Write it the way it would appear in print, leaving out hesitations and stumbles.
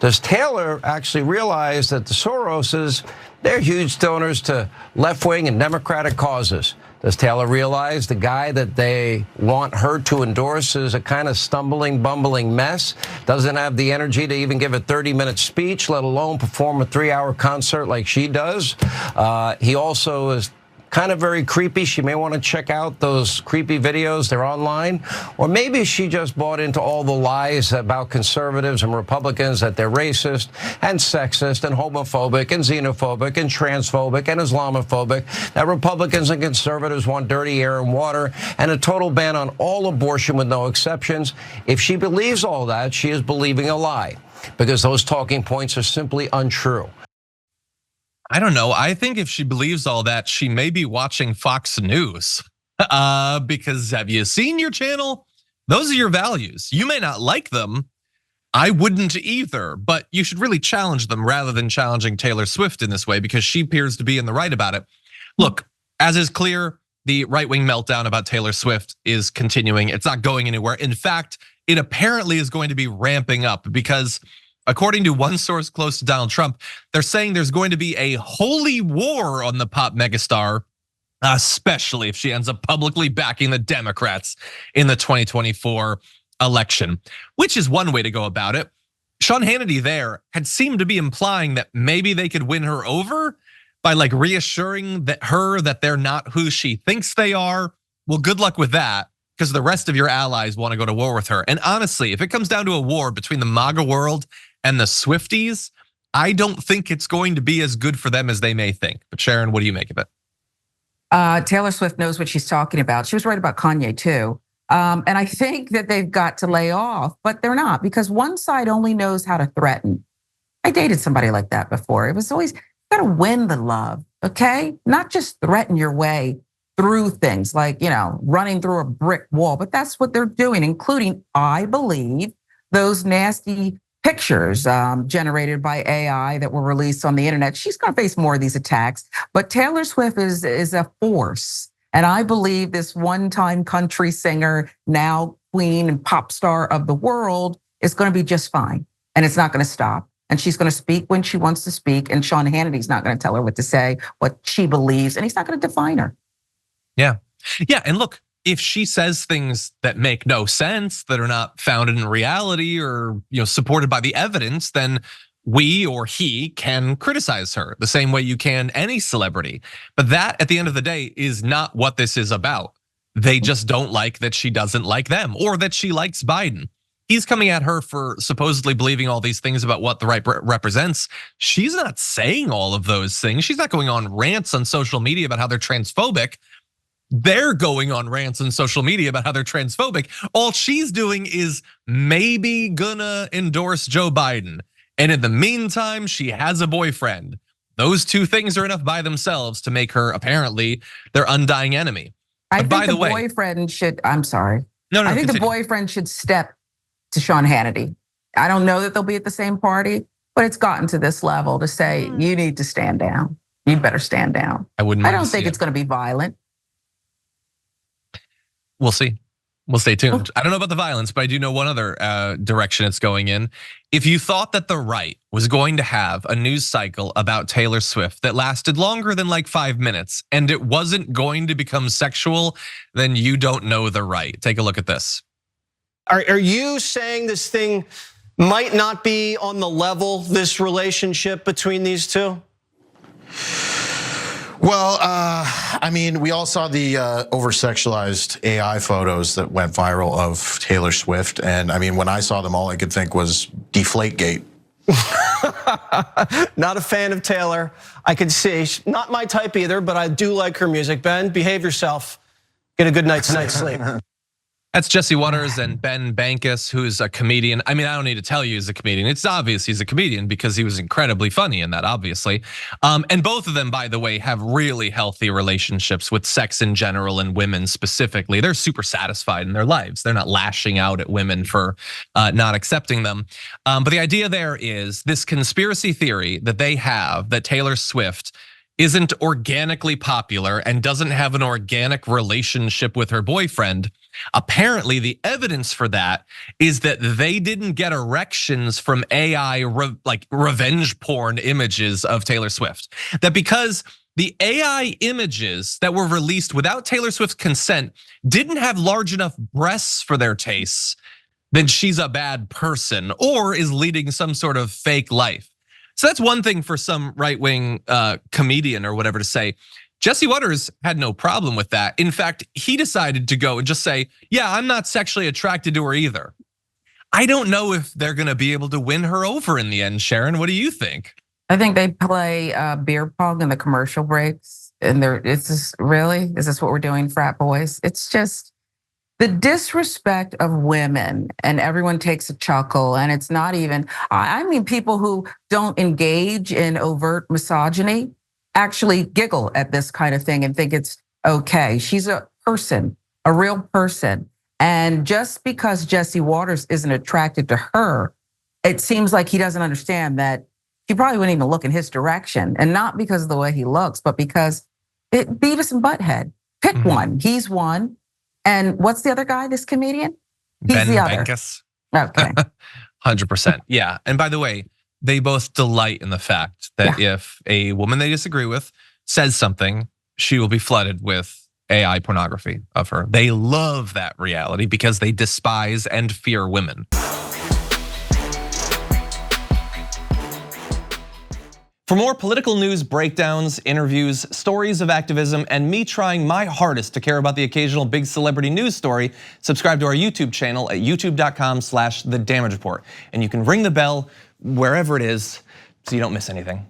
Does Taylor actually realize that the Soroses, they're huge donors to left-wing and Democratic causes? Does Taylor realize the guy that they want her to endorse is a kind of stumbling, bumbling mess, doesn't have the energy to even give a 30-minute speech, let alone perform a 3-hour concert like she does? He also is kind of very creepy. She may want to check out those creepy videos. They're online. Or maybe she just bought into all the lies about conservatives and Republicans, that they're racist and sexist and homophobic and xenophobic and transphobic and Islamophobic, that Republicans and conservatives want dirty air and water and a total ban on all abortion with no exceptions. If she believes all that, she is believing a lie, because those talking points are simply untrue. I don't know. I think if she believes all that, she may be watching Fox News. Because have you seen your channel? Those are your values. You may not like them. I wouldn't either, but you should really challenge them rather than challenging Taylor Swift in this way, because she appears to be in the right about it. Look, as is clear, the right-wing meltdown about Taylor Swift is continuing. It's not going anywhere. In fact, it apparently is going to be ramping up, because according to one source close to Donald Trump, they're saying there's going to be a holy war on the pop megastar, especially if she ends up publicly backing the Democrats in the 2024 election, which is one way to go about it. Sean Hannity there had seemed to be implying that maybe they could win her over by like reassuring that they're not who she thinks they are. Well, good luck with that, because the rest of your allies want to go to war with her. And honestly, if it comes down to a war between the MAGA world and the Swifties, I don't think it's going to be as good for them as they may think. But Sharon, what do you make of it? Taylor Swift knows what she's talking about. She was right about Kanye too. And I think that they've got to lay off, but they're not, because one side only knows how to threaten. I dated somebody like that before. It was always, you gotta win the love, okay? Not just threaten your way through things like, running through a brick wall, but that's what they're doing, including, I believe, those nasty pictures generated by AI that were released on the internet. She's gonna face more of these attacks, but Taylor Swift is a force. And I believe this one-time country singer, now queen and pop star of the world, is gonna be just fine. And it's not gonna stop. And she's gonna speak when she wants to speak. And Sean Hannity's not gonna tell her what to say, what she believes, and he's not gonna define her. Yeah, and look, if she says things that make no sense, that are not founded in reality or supported by the evidence, then we or he can criticize her the same way you can any celebrity. But that, at the end of the day, is not what this is about. They just don't like that she doesn't like them, or that she likes Biden. He's coming at her for supposedly believing all these things about what the right represents. She's not saying all of those things. She's not going on rants on social media about how they're transphobic. They're going on rants on social media about how they're transphobic. All she's doing is maybe gonna endorse Joe Biden. And in the meantime, she has a boyfriend. Those two things are enough by themselves to make her apparently their undying enemy. I think the boyfriend should, I'm sorry. No, I think continue. the boyfriend should step to Sean Hannity. I don't know that they'll be at the same party, but it's gotten to this level to say, you need to stand down. You better stand down. I don't think it's gonna be violent. We'll see. We'll stay tuned. I don't know about the violence, but I do know one other direction it's going in. If you thought that the right was going to have a news cycle about Taylor Swift that lasted longer than like 5 minutes and it wasn't going to become sexual, then you don't know the right. Take a look at this. Are you saying this thing might not be on the level, this relationship between these two? Well, I mean, we all saw the over-sexualized AI photos that went viral of Taylor Swift. And I mean, when I saw them, all I could think was Deflategate. Not a fan of Taylor. I can see, not my type either, but I do like her music. Ben, behave yourself. Get a good night's sleep. That's Jesse Waters and Ben Bankas, who's a comedian. I mean, I don't need to tell you he's a comedian. It's obvious he's a comedian because he was incredibly funny in that, obviously. And both of them, by the way, have really healthy relationships with sex in general and women specifically. They're super satisfied in their lives. They're not lashing out at women for not accepting them. But the idea there is this conspiracy theory that they have that Taylor Swift isn't organically popular and doesn't have an organic relationship with her boyfriend Apparently, the evidence for that is that they didn't get erections from AI like revenge porn images of Taylor Swift. That because the AI images that were released without Taylor Swift's consent didn't have large enough breasts for their tastes, then she's a bad person or is leading some sort of fake life. So that's one thing for some right-wing comedian or whatever to say. Jesse Waters had no problem with that. In fact, he decided to go and just say, yeah, I'm not sexually attracted to her either. I don't know if they're gonna be able to win her over in the end, Sharon. What do you think? I think they play beer pong in the commercial breaks. And is this what we're doing, frat boys? It's just the disrespect of women, and everyone takes a chuckle. And it's not even, I mean, people who don't engage in overt misogyny actually giggle at this kind of thing and think it's okay. She's a person, a real person. And just because Jesse Waters isn't attracted to her, it seems like he doesn't understand that he probably wouldn't even look in his direction. And not because of the way he looks, but because Beavis and Butthead. Pick one, he's one. And what's the other guy, this comedian? He's Ben the other. Bankas. Okay. 100%, yeah. And by the way, they both delight in the fact that if a woman they disagree with says something, she will be flooded with AI pornography of her. They love that reality because they despise and fear women. For more political news breakdowns, interviews, stories of activism, and me trying my hardest to care about the occasional big celebrity news story, subscribe to our YouTube channel at youtube.com/The Damage Report. And you can ring the bell wherever it is so you don't miss anything.